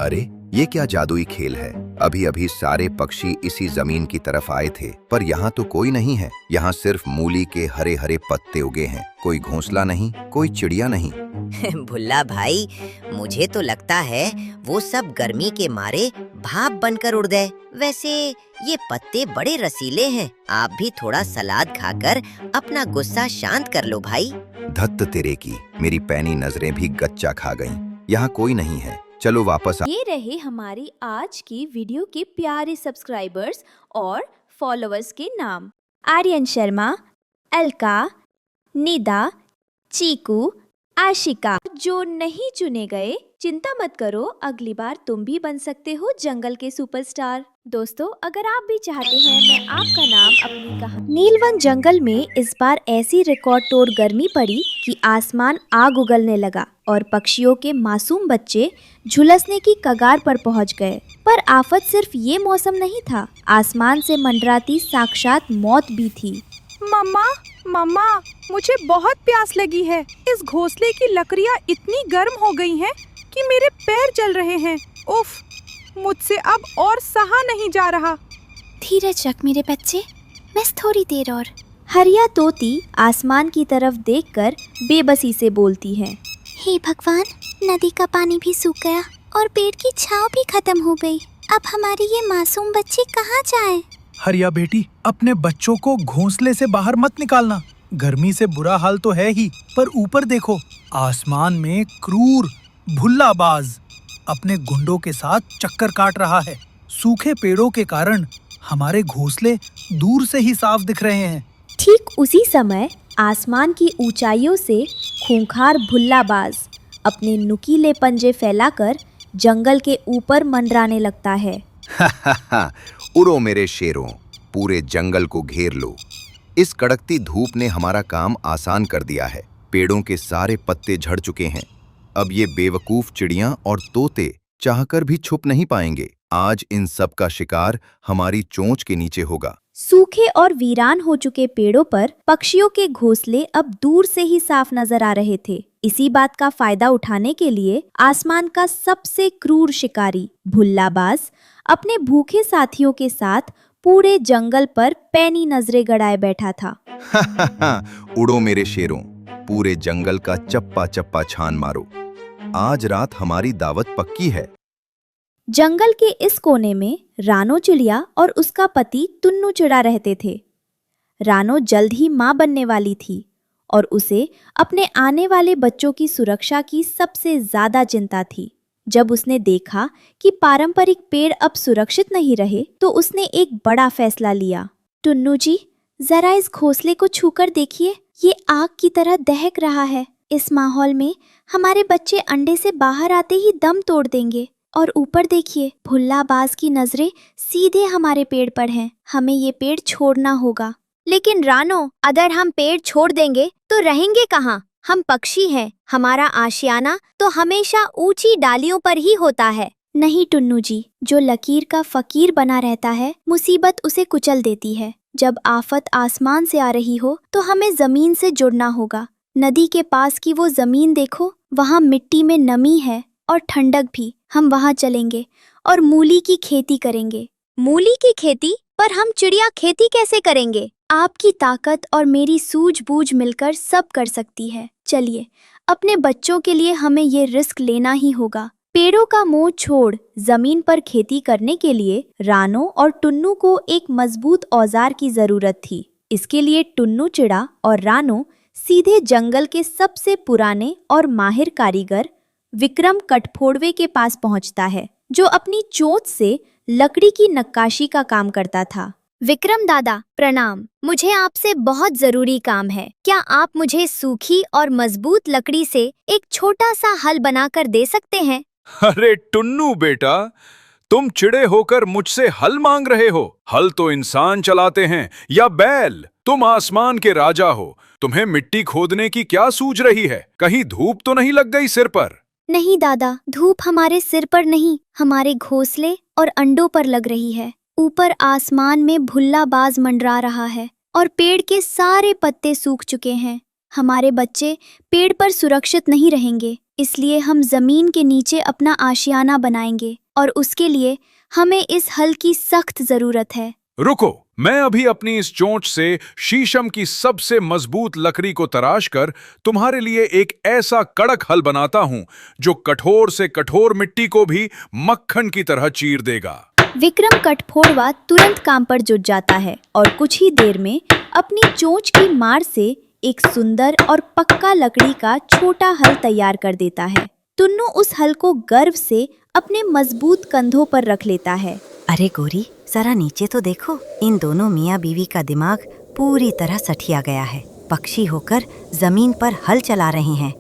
अरे ये क्या जादुई खेल है। अभी अभी सारे पक्षी इसी जमीन की तरफ आए थे, पर यहाँ तो कोई नहीं है। यहाँ सिर्फ मूली के हरे हरे पत्ते उगे हैं। कोई घोंसला नहीं, कोई चिड़िया नहीं। भुल्ला भाई, मुझे तो लगता है वो सब गर्मी के मारे भाप बनकर उड़ गए। वैसे ये पत्ते बड़े रसीले हैं। आप भी थोड़ा सलाद खाकर अपना गुस्सा शांत कर लो भाई। धत्त तेरे की, मेरी पैनी नजरें भी गच्चा खा गईं। यहाँ कोई नहीं है, चलो वापस ये रहे हमारी आज की वीडियो के प्यारे सब्सक्राइबर्स और फॉलोअर्स के नाम। आर्यन शर्मा, अलका, निदा, चीकू, आशिका। जो नहीं चुने गए, चिंता मत करो, अगली बार तुम भी बन सकते हो जंगल के सुपरस्टार। दोस्तों, अगर आप भी चाहते हैं मैं आपका नाम अपनी कहानी। नीलवन जंगल में इस बार ऐसी रिकॉर्ड तोड़ गर्मी पड़ी कि आसमान आग उगलने लगा और पक्षियों के मासूम बच्चे झुलसने की कगार पर पहुंच गए। पर आफत सिर्फ ये मौसम नहीं था, आसमान से मंडराती साक्षात मौत भी थी। मम्मा, मम्मा, मुझे बहुत प्यास लगी है। इस घोंसले की लकड़ियाँ इतनी गर्म हो गई हैं कि मेरे पैर जल रहे हैं। उफ, मुझसे अब और सहा नहीं जा रहा। धीरज रख मेरे बच्चे, बस थोड़ी देर और। हरिया तोती आसमान की तरफ देखकर बेबसी से बोलती है, हे भगवान, नदी का पानी भी सूख गया और पेड़ की छांव भी खत्म हो गई। अब हमारे ये मासूम बच्चे कहाँ जाएं? हरिया बेटी, अपने बच्चों को घोंसले से बाहर मत निकालना। गर्मी से बुरा हाल तो है ही, पर ऊपर देखो, आसमान में क्रूर भुल्लाबाज अपने गुंडों के साथ चक्कर काट रहा है। सूखे पेड़ों के कारण हमारे घोंसले दूर से ही साफ दिख रहे हैं। ठीक उसी समय आसमान की ऊंचाइयों से खूंखार भुल्लाबाज अपने नुकीले पंजे फैलाकर जंगल के ऊपर मंडराने लगता है। उड़ो मेरे शेरों, पूरे जंगल को घेर लो। इस कड़कती धूप ने हमारा काम आसान कर दिया है। पेड़ों के सारे पत्ते झड़ चुके हैं। अब ये बेवकूफ चिड़ियां और तोते चाहकर भी छुप नहीं पाएंगे। आज इन सब का शिकार हमारी चोंच के नीचे होगा। सूखे और वीरान हो चुके पेड़ों पर पक्षियों के घोंसले अब दूर से ही साफ नजर आ रहे थे। इसी बात का फायदा उठाने के लिए आसमान का सबसे क्रूर शिकारी भुल्लाबाज अपने भूखे साथियों के साथ पूरे जंगल पर पैनी नजरें गड़ाए बैठा था। उड़ो मेरे शेरों, पूरे जंगल का चप्पा चप्पा छान मारो। आज रात हमारी दावत पक्की है। जंगल के इस कोने में रानो चिड़िया और उसका पति टुन्नू चिड़ा रहते थे। रानो जल्द ही मां बनने वाली थी और उसे अपने आने वाले बच्चों की सुरक्षा की सबसे ज्यादा चिंता थी। जब उसने देखा कि पारंपरिक पेड़ अब सुरक्षित नहीं रहे, तो उसने एक बड़ा फैसला लिया। टुन्नू जी, जरा इस घोंसले को छूकर देखिए, ये आग की तरह दहक रहा है। इस माहौल में हमारे बच्चे अंडे से बाहर आते ही दम तोड़ देंगे। और ऊपर देखिए, भुल्लाबाज की नजरें सीधे हमारे पेड़ पर हैं। हमें ये पेड़ छोड़ना होगा। लेकिन रानो, अगर हम पेड़ छोड़ देंगे तो रहेंगे कहाँ? हम पक्षी हैं, हमारा आशियाना तो हमेशा ऊंची डालियों पर ही होता है। नहीं टुन्नू जी, जो लकीर का फकीर बना रहता है, मुसीबत उसे कुचल देती है। जब आफत आसमान से आ रही हो तो हमें जमीन से जुड़ना होगा। नदी के पास की वो जमीन देखो, वहाँ मिट्टी में नमी है और ठंडक भी। हम वहाँ चलेंगे और मूली की खेती करेंगे। मूली की खेती? पर हम चिड़िया खेती कैसे करेंगे? आपकी ताकत और मेरी सूझबूझ मिलकर सब कर सकती है। चलिए, अपने बच्चों के लिए हमें ये रिस्क लेना ही होगा। पेड़ों का मोह छोड़ जमीन पर खेती करने के लिए रानो और टुन्नू को एक मजबूत औजार की जरूरत थी। इसके लिए टुन्नू चिड़ा और रानो सीधे जंगल के सबसे पुराने और माहिर कारीगर विक्रम कटफोड़वे के पास पहुंचता है, जो अपनी चोंच से लकड़ी की नक्काशी का काम करता था। विक्रम दादा, प्रणाम। मुझे आपसे बहुत जरूरी काम है। क्या आप मुझे सूखी और मजबूत लकड़ी से एक छोटा सा हल बनाकर दे सकते हैं? अरे टुन्नू बेटा, तुम चिड़े होकर मुझसे हल मांग रहे हो? हल तो इंसान चलाते हैं या बैल। तुम आसमान के राजा हो, तुम्हें मिट्टी खोदने की क्या सूझ रही है? कहीं धूप तो नहीं लग गई सिर पर? नहीं दादा, धूप हमारे सिर पर नहीं, हमारे घोंसले और अंडों पर लग रही है। ऊपर आसमान में भुल्लाबाज मंडरा रहा है और पेड़ के सारे पत्ते सूख चुके हैं। हमारे बच्चे पेड़ पर सुरक्षित नहीं रहेंगे। इसलिए हम जमीन के नीचे अपना आशियाना बनाएंगे और उसके लिए हमें इस हल की सख्त जरूरत है। रुको, मैं अभी अपनी इस चोंच से शीशम की सबसे मजबूत लकड़ी को तराश कर तुम्हारे लिए एक ऐसा कड़क हल बनाता हूं जो कठोर से कठोर मिट्टी को भी मक्खन की तरह चीर देगा। विक्रम कठफोड़वा तुरंत काम पर जुट जाता है और कुछ ही देर में अपनी चोंच की मार से एक सुंदर और पक्का लकड़ी का छोटा हल तैयार कर देता है। टुन्नू उस हल को गर्व से अपने मजबूत कंधों पर रख लेता है। अरे गोरी, जरा नीचे तो देखो, इन दोनों मियाँ बीवी का दिमाग पूरी तरह सठिया गया है। पक्षी होकर जमीन पर हल चला रहे हैं।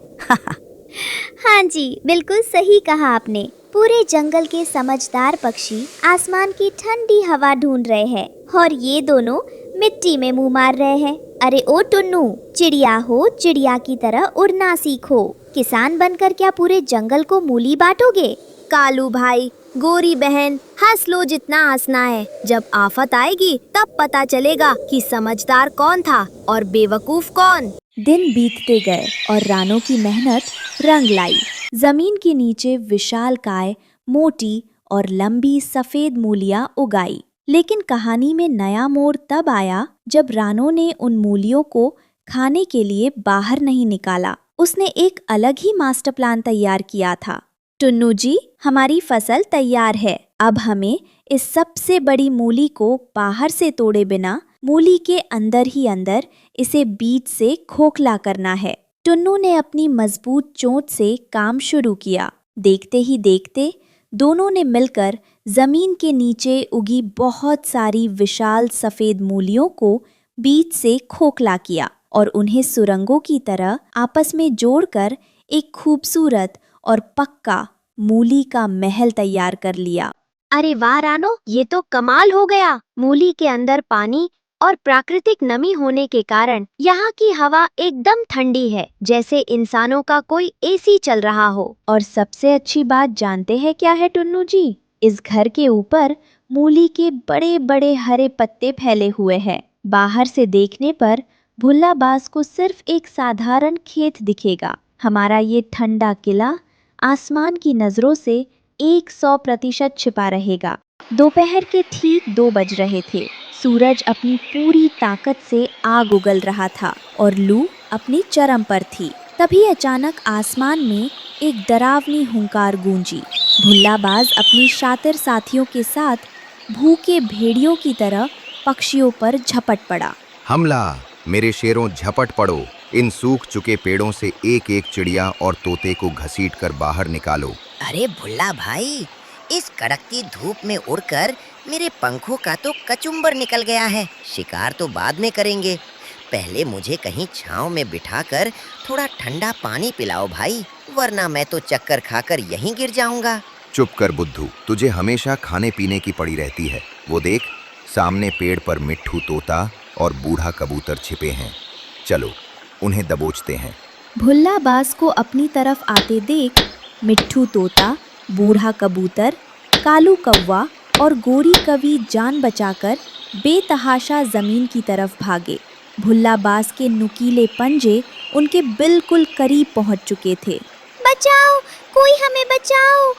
हाँ जी, बिल्कुल सही कहा आपने। पूरे जंगल के समझदार पक्षी आसमान की ठंडी हवा ढूंढ रहे हैं और ये दोनों मिट्टी में मुंह मार रहे हैं। अरे ओ टुन्नू, चिड़िया हो, चिड़िया की तरह उड़ना सीखो। किसान बनकर क्या पूरे जंगल को मूली बांटोगे? कालू भाई, गोरी बहन, हंस लो जितना हंसना है। जब आफत आएगी तब पता चलेगा कि समझदार कौन था और बेवकूफ कौन। दिन बीतते गए और रानो की मेहनत रंग लाई। जमीन के नीचे विशालकाय, मोटी और लंबी सफेद मूलियां उगाई। लेकिन कहानी में नया मोड़ तब आया जब रानो ने उन मूलियों को खाने के लिए बाहर नहीं निकाला। उसने एक अलग ही मास्टर प्लान तैयार किया था। टुन्नू जी, हमारी फसल तैयार है। अब हमें इस सबसे बड़ी मूली को बाहर से तोड़े बिना मूली के अंदर ही अंदर इसे बीज से खोखला करना है। टुन्नू ने अपनी मजबूत चोंच से काम शुरू किया। देखते ही देखते दोनों ने मिलकर जमीन के नीचे उगी बहुत सारी विशाल सफेद मूलियों को बीज से खोखला किया और उन्हें सुरंगों की तरह आपस में जोड़कर एक खूबसूरत और पक्का मूली का महल तैयार कर लिया। अरे वाह रानो, ये तो कमाल हो गया। मूली के अंदर पानी और प्राकृतिक नमी होने के कारण यहाँ की हवा एकदम ठंडी है, जैसे इंसानों का कोई एसी चल रहा हो। और सबसे अच्छी बात जानते हैं क्या है टुन्नू जी? इस घर के ऊपर मूली के बड़े बड़े हरे पत्ते फैले हुए हैं। बाहर से देखने पर भुल्लाबाज को सिर्फ एक साधारण खेत दिखेगा। हमारा ये ठंडा किला आसमान की नजरों से 100% छिपा रहेगा। दोपहर के ठीक 2 बज रहे थे। सूरज अपनी पूरी ताकत से आग उगल रहा था और लू अपनी चरम पर थी। तभी अचानक आसमान में एक डरावनी हुंकार गूंजी। भुल्लाबाज अपनी शातिर साथियों के साथ भूखे भेड़ियों की तरह पक्षियों पर झपट पड़ा। हमला! मेरे शेरों, झपट पड़ो। इन सूख चुके पेड़ों से एक एक चिड़िया और तोते को घसीट कर बाहर निकालो। अरे भुल्ला भाई, इस कड़कती धूप में उड़कर मेरे पंखों का तो कचुम्बर निकल गया है। शिकार तो बाद में करेंगे, पहले मुझे कहीं छांव में बिठाकर थोड़ा ठंडा पानी पिलाओ भाई, वरना मैं तो चक्कर खाकर यहीं गिर जाऊंगा। चुप कर बुद्धू, तुझे हमेशा खाने पीने की पड़ी रहती है। वो देख, सामने पेड़ पर मिट्ठू तोता और बूढ़ा कबूतर छिपे हैं। चलो उन्हें दबोचते हैं। भुल्लाबाज को अपनी तरफ आते देख मिट्ठू तोता, बूढ़ा कबूतर, कालू कौवा और गोरी कवि जान बचाकर बेतहाशा जमीन की तरफ भागे। भुल्लाबाज के नुकीले पंजे उनके बिल्कुल करीब पहुंच चुके थे। बचाओ, कोई हमें बचाओ,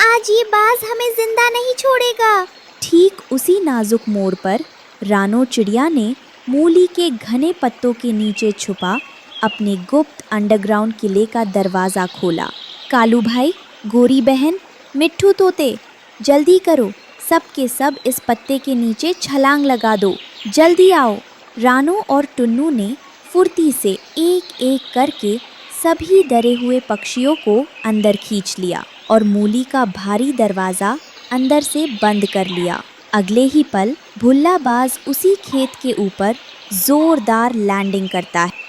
आज ये बाज हमें जिंदा नहीं छोड़ेगा। ठीक उसी नाजुक मोड़ पर रानो चिड़िया ने मूली के घने पत्तों के नीचे छुपा अपने गुप्त अंडरग्राउंड किले का दरवाजा खोला। कालू भाई, गोरी बहन, मिट्ठू तोते, जल्दी करो, सब के सब इस पत्ते के नीचे छलांग लगा दो, जल्दी आओ। रानो और टुन्नू ने फुर्ती से एक एक करके सभी डरे हुए पक्षियों को अंदर खींच लिया और मूली का भारी दरवाजा अंदर से बंद कर लिया। अगले ही पल भुल्लाबाज उसी खेत के ऊपर जोरदार लैंडिंग करता है।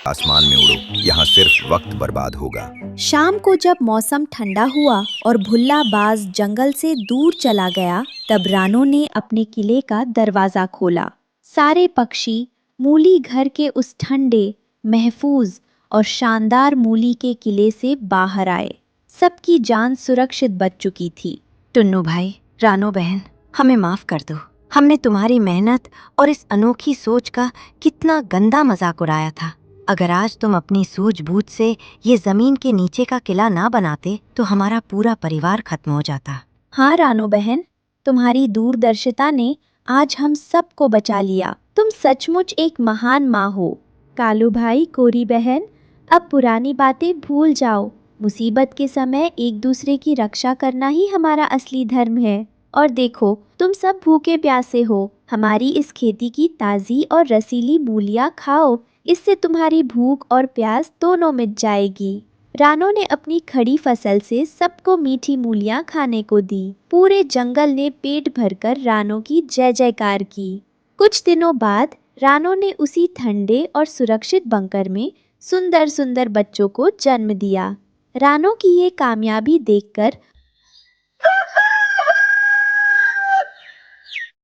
आसमान में उड़ो, यहाँ सिर्फ वक्त बर्बाद होगा। शाम को जब मौसम ठंडा हुआ और भुल्लाबाज जंगल से दूर चला गया, तब रानो ने अपने किले का दरवाजा खोला। सारे पक्षी मूली घर के उस ठंडे, महफूज और शानदार मूली के किले से बाहर आए। सबकी जान सुरक्षित बच चुकी थी। टुन्नू भाई, रानो बहन, हमें माफ कर दो। हमने तुम्हारी मेहनत और इस अनोखी सोच का कितना गंदा मजाक उड़ाया था। अगर आज तुम अपनी सूझबूझ से ये जमीन के नीचे का किला ना बनाते तो हमारा पूरा परिवार खत्म हो जाता। हाँ रानो बहन, तुम्हारी दूरदर्शिता ने आज हम सबको बचा लिया। तुम सचमुच एक महान माँ हो। कालू भाई, कोरी बहन, अब पुरानी बातें भूल जाओ। मुसीबत के समय एक दूसरे की रक्षा करना ही हमारा असली धर्म है। और देखो, तुम सब भूखे प्यासे हो। हमारी इस खेती की ताज़ी और रसीली मूलियाँ खाओ, इससे तुम्हारी भूख और प्यास दोनों मिट जाएगी। रानो ने अपनी खड़ी फसल से सबको मीठी मूलियाँ खाने को दी। पूरे जंगल ने पेट भरकर रानो की जय जयकार की। कुछ दिनों बाद रानो ने उसी ठंडे और सुरक्षित बंकर में सुंदर सुंदर बच्चों को जन्म दिया। रानो की ये कामयाबी देखकर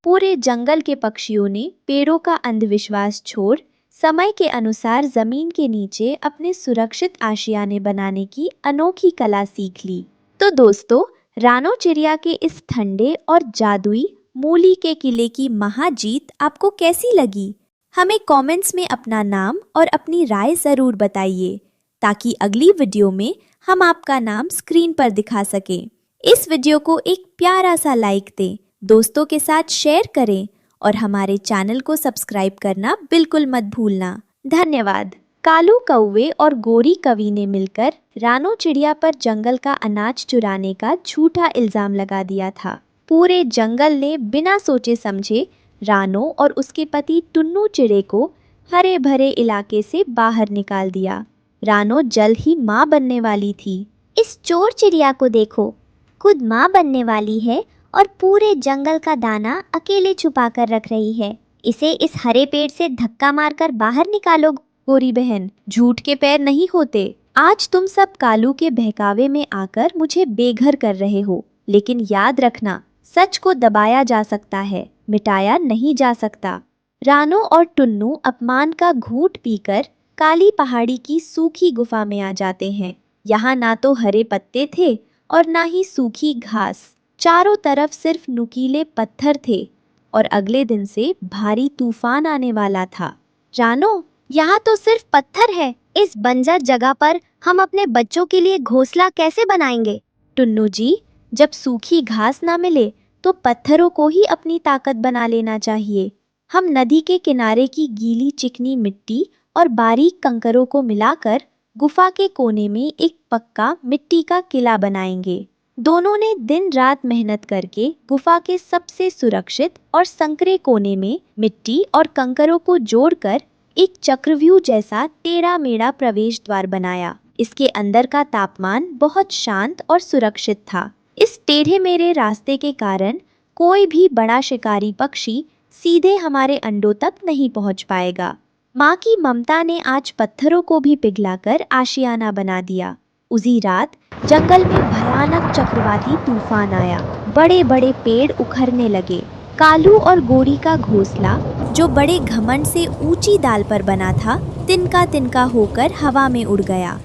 पूरे जंगल के पक्षियों ने पेड़ों का अंधविश्वास छोड़ समय के अनुसार जमीन के नीचे अपने सुरक्षित आशियाने बनाने की अनोखी कला सीख ली। तो दोस्तों, रानो चिड़िया के इस ठंडे और जादुई मूली के किले की महाजीत आपको कैसी लगी? हमें कमेंट्स में अपना नाम और अपनी राय ज़रूर बताइए, ताकि अगली वीडियो में हम आपका नाम स्क्रीन पर दिखा सकें। इस वीडियो को एक प्यारा सा लाइक दें, दोस्तों के साथ शेयर करें और हमारे चैनल को सब्सक्राइब करना बिल्कुल मत भूलना। धन्यवाद। कालू कौवे और गोरी कवि ने मिलकर रानो चिड़िया पर जंगल का अनाज चुराने का झूठा इल्जाम लगा दिया था। पूरे जंगल ने बिना सोचे समझे रानो और उसके पति टुन्नू चिड़े को हरे भरे इलाके से बाहर निकाल दिया। रानो जल्द ही माँ बनने वाली थी। इस चोर चिड़िया को देखो, खुद माँ बनने वाली है और पूरे जंगल का दाना अकेले छुपा कर रख रही है। इसे इस हरे पेड़ से धक्का मारकर बाहर निकालो। गोरी बहन, झूठ के पैर नहीं होते। आज तुम सब कालू के बहकावे में आकर मुझे बेघर कर रहे हो, लेकिन याद रखना, सच को दबाया जा सकता है, मिटाया नहीं जा सकता। रानो और टुन्नू अपमान का घूंट पीकर काली पहाड़ी की सूखी गुफा में आ जाते हैं। यहाँ ना तो हरे पत्ते थे और ना ही सूखी घास, चारों तरफ सिर्फ नुकीले पत्थर थे और अगले दिन से भारी तूफान आने वाला था। रानो, यहाँ तो सिर्फ पत्थर है। इस बंजर जगह पर हम अपने बच्चों के लिए घोंसला कैसे बनाएंगे? टुन्नू जी, जब सूखी घास ना मिले तो पत्थरों को ही अपनी ताकत बना लेना चाहिए। हम नदी के किनारे की गीली चिकनी मिट्टी और बारीक कंकरों को मिलाकर गुफा के कोने में एक पक्का मिट्टी का किला बनाएंगे। दोनों ने दिन रात मेहनत करके गुफा के सबसे सुरक्षित और संकरे कोने में मिट्टी और कंकरों को जोड़कर एक चक्रव्यूह जैसा टेढ़ा मेढ़ा प्रवेश द्वार बनाया। इसके अंदर का तापमान बहुत शांत और सुरक्षित था। इस टेढ़े मेढ़े रास्ते के कारण कोई भी बड़ा शिकारी पक्षी सीधे हमारे अंडों तक नहीं पहुंच पाएगा। माँ की ममता ने आज पत्थरों को भी पिघलाकर आशियाना बना दिया। उसी रात जंगल में भयानक चक्रवाती तूफान आया। बड़े बड़े पेड़ उखड़ने लगे। कालू और गोरी का घोंसला, जो बड़े घमंड से ऊंची डाल पर बना था, तिनका तिनका होकर हवा में उड़ गया।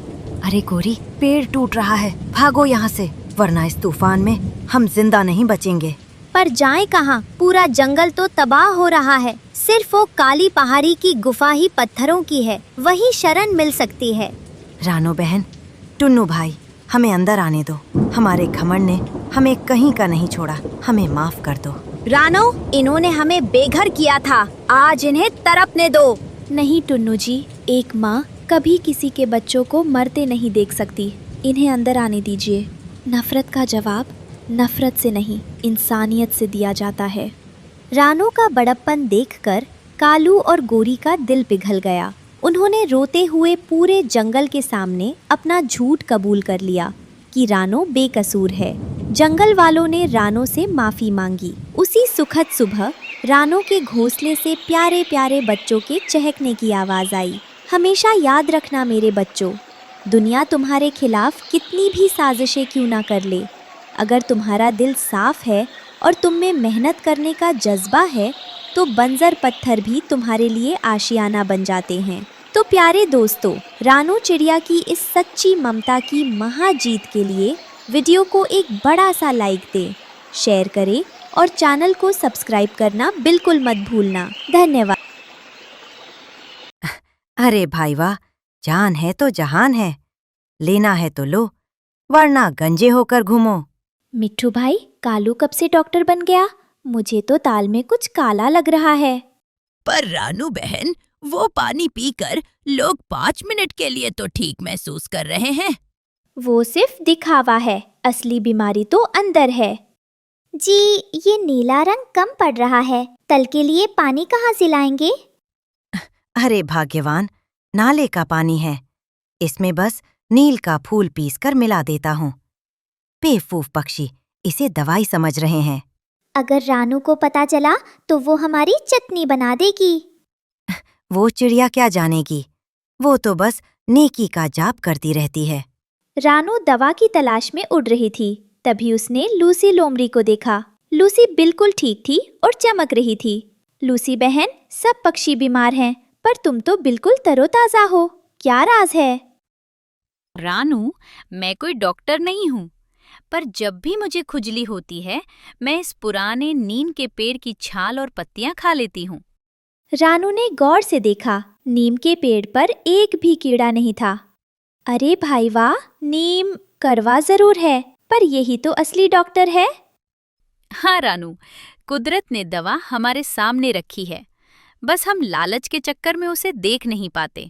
अरे गोरी, पेड़ टूट रहा है, भागो यहाँ से, वरना इस तूफान में हम जिंदा नहीं बचेंगे। पर जाएं कहाँ? पूरा जंगल तो तबाह हो रहा है। सिर्फ वो काली पहाड़ी की गुफा ही पत्थरों की है, वही शरण मिल सकती है। रानो बहन, टुन्नू भाई, हमें अंदर आने दो। हमारे घमंड ने हमें कहीं का नहीं छोड़ा, हमें माफ कर दो। रानो, इन्होंने हमें बेघर किया था, आज इन्हें तड़पने दो। नहीं टुन्नू जी, एक माँ कभी किसी के बच्चों को मरते नहीं देख सकती। इन्हें अंदर आने दीजिए। नफरत का जवाब नफरत से नहीं, इंसानियत से दिया जाता है। रानो का बड़प्पन देखकर कालू और गोरी का दिल पिघल गया। उन्होंने रोते हुए पूरे जंगल के सामने अपना झूठ कबूल कर लिया कि रानो बेकसूर है। जंगल वालों ने रानो से माफ़ी मांगी। उसी सुखद सुबह रानो के घोंसले से प्यारे प्यारे बच्चों के चहकने की आवाज़ आई। हमेशा याद रखना मेरे बच्चों, दुनिया तुम्हारे खिलाफ कितनी भी साजिशें क्यों ना कर ले, अगर तुम्हारा दिल साफ है और तुम में मेहनत करने का जज्बा है तो बंजर पत्थर भी तुम्हारे लिए आशियाना बन जाते हैं। तो प्यारे दोस्तों, रानो चिड़िया की इस सच्ची ममता की महाजीत के लिए वीडियो को एक बड़ा सा लाइक दें, शेयर करें और चैनल को सब्सक्राइब करना बिल्कुल मत भूलना। धन्यवाद। अरे भाई वाह, जान है तो जहान है, लेना है तो लो, वरना गंजे होकर घूमो। मिट्ठू भाई, कालू कब से डॉक्टर बन गया? मुझे तो दाल में कुछ काला लग रहा है। पर रानू बहन, वो पानी पीकर लोग 5 मिनट के लिए तो ठीक महसूस कर रहे हैं। वो सिर्फ दिखावा है, असली बीमारी तो अंदर है। जी, ये नीला रंग कम पड़ रहा है। कल के लिए पानी कहाँ से लाएंगे? अरे भाग्यवान, नाले का पानी है। इसमें बस नील का फूल पीसकर मिला देता हूँ। बेवकूफ पक्षी इसे दवाई समझ रहे हैं। अगर रानू को पता चला तो वो हमारी चटनी बना देगी। वो चिड़िया क्या जानेगी, वो तो बस नेकी का जाप करती रहती है। रानू दवा की तलाश में उड़ रही थी, तभी उसने लूसी लोमड़ी को देखा। लूसी बिल्कुल ठीक थी और चमक रही थी। लूसी बहन, सब पक्षी बीमार हैं, पर तुम तो बिल्कुल तरोताजा हो। क्या राज है? रानू, मैं कोई डॉक्टर नहीं हूँ, पर जब भी मुझे खुजली होती है, मैं इस पुराने नीम के पेड़ की छाल और पत्तियां खा लेती हूँ। रानू ने गौर से देखा, नीम के पेड़ पर एक भी कीड़ा नहीं था। अरे भाई वाह, नीम कड़वा जरूर है, पर यही तो असली डॉक्टर है। हाँ रानू, कुदरत ने दवा हमारे सामने रखी है, बस हम लालच के चक्कर में उसे देख नहीं पाते।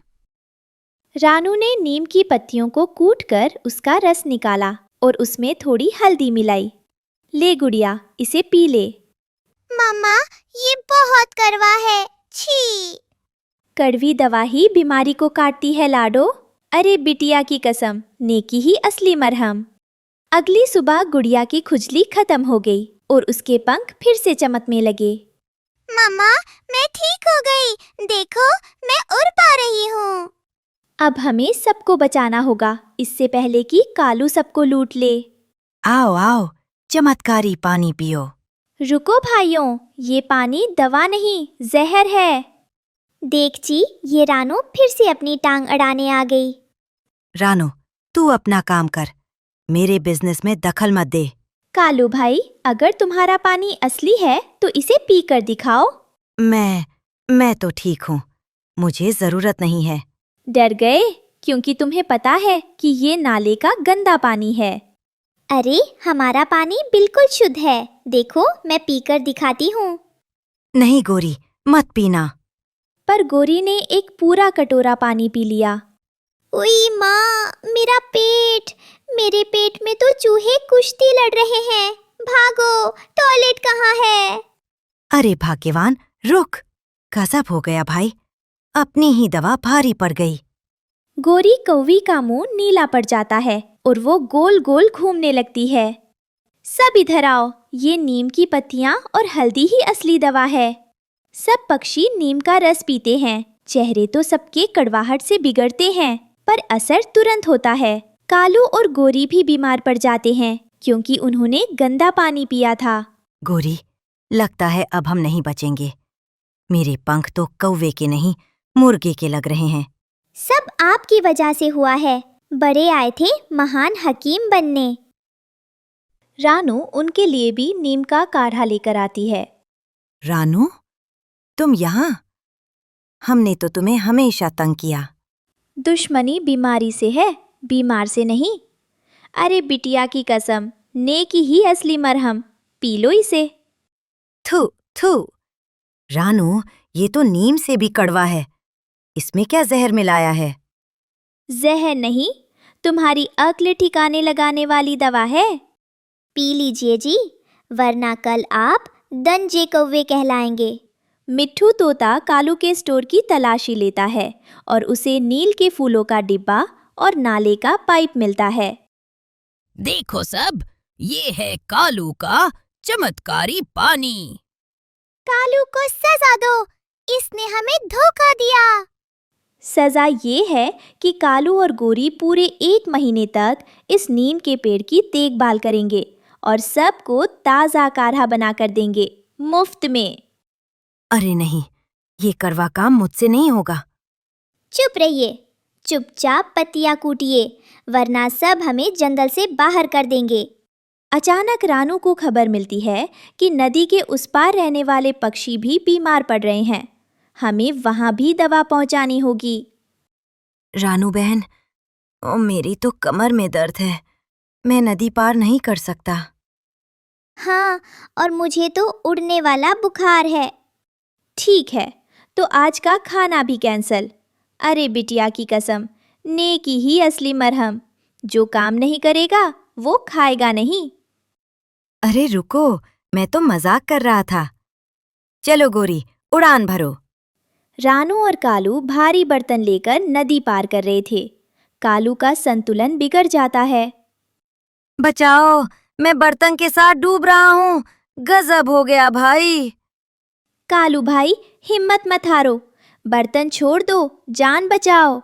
रानू ने नीम की पत्तियों को कूटकर उसका रस निकाला और उसमें थोड़ी हल्दी मिलाई। ले गुड़िया, इसे पी ले। मम्मा, ये बहुत कड़वा है। छी! कड़वी दवा ही बीमारी को काटती है लाडो। अरे बिटिया की कसम, नेकी ही असली मरहम। अगली सुबह गुड़िया की खुजली खत्म हो गई और उसके पंख फिर से चमकने लगे। मम्मा, मैं ठीक हो गई। देखो, मैं उड़ पा रही हूँ। अब हमें सबको बचाना होगा, इससे पहले कि कालू सबको लूट ले। आओ आओ, चमत्कारी पानी पियो। रुको भाइयों, ये पानी दवा नहीं, जहर है। देख जी, ये रानू फिर से अपनी टांग अड़ाने आ गई। रानू, तू अपना काम कर, मेरे बिजनेस में दखल मत दे। कालू भाई, अगर तुम्हारा पानी असली है तो इसे पी कर दिखाओ। मैं तो ठीक हूँ, मुझे जरूरत नहीं है। डर गए? क्योंकि तुम्हें पता है कि ये नाले का गंदा पानी है। अरे, हमारा पानी बिल्कुल शुद्ध है। देखो, मैं पीकर दिखाती हूँ। नहीं गोरी, मत पीना। पर गोरी ने एक पूरा कटोरा पानी पी लिया। उई माँ, मेरा पेट! मेरे पेट में तो चूहे कुश्ती लड़ रहे हैं। भागो, टॉयलेट कहाँ है? अरे भाग्यवान, रुक, गजब हो गया भाई, अपनी ही दवा भारी पड़ गई। गोरी कौवी का मुंह नीला पड़ जाता है और वो गोल गोल घूमने लगती है। सब इधर आओ, ये नीम की पत्तियां और हल्दी ही असली दवा है। सब पक्षी नीम का रस पीते हैं। चेहरे तो सबके कड़वाहट से बिगड़ते हैं, पर असर तुरंत होता है। कालू और गोरी भी बीमार पड़ जाते हैं क्योंकि उन्होंने गंदा पानी पिया था। गोरी, लगता है अब हम नहीं बचेंगे। मेरे पंख तो कौवे के नहीं, मुर्गे के लग रहे हैं। सब आपकी वजह से हुआ है। बड़े आए थे महान हकीम बनने। रानू उनके लिए भी नीम का काढ़ा लेकर आती है। रानू, तुम यहाँ? हमने तो तुम्हें हमेशा तंग किया। दुश्मनी बीमारी से है, बीमार से नहीं। अरे बिटिया की कसम, नेकी ही असली मरहम, पी लो इसे। थू थू। रानू, ये तो नीम से भी कड़वा है, इसमें क्या जहर मिलाया है? जहर नहीं, तुम्हारी अक्ल ठिकाने लगाने वाली दवा है। पी लीजिए जी, वरना कल आप दंजे कौवे कहलाएंगे। मिट्ठू तोता कालू के स्टोर की तलाशी लेता है और उसे नील के फूलों का डिब्बा और नाले का पाइप मिलता है। देखो सब, ये है कालू का चमत्कारी पानी। कालू को सजा दो, इसने हमें धोखा दिया। सजा ये है कि कालू और गोरी पूरे 1 महीने तक इस नीम के पेड़ की देखभाल करेंगे और सबको ताज़ा काढ़ा बनाकर देंगे, मुफ्त में। अरे नहीं, ये कड़वा काम मुझसे नहीं होगा। चुप रहिए, चुपचाप पत्तियां कूटिए, वरना सब हमें जंगल से बाहर कर देंगे। अचानक रानू को खबर मिलती है कि नदी के उस पार रहने वाले पक्षी भी बीमार पड़ रहे हैं। हमें वहां भी दवा पहुंचानी होगी। रानू बहन, ओ मेरी तो कमर में दर्द है। मैं नदी पार नहीं कर सकता। हाँ, और मुझे तो उड़ने वाला बुखार है। ठीक है, तो आज का खाना भी कैंसल। अरे बिटिया की कसम, नेकी ही असली मरहम। जो काम नहीं करेगा वो खाएगा नहीं। अरे रुको, मैं तो मजाक कर रहा था। चलो गोरी, उड़ान भरो। रानू और कालू भारी बर्तन लेकर नदी पार कर रहे थे। कालू का संतुलन बिगड़ जाता है। बचाओ, मैं बर्तन के साथ डूब रहा हूँ। गजब हो गया भाई। कालू भाई, हिम्मत मत हारो, बर्तन छोड़ दो, जान बचाओ।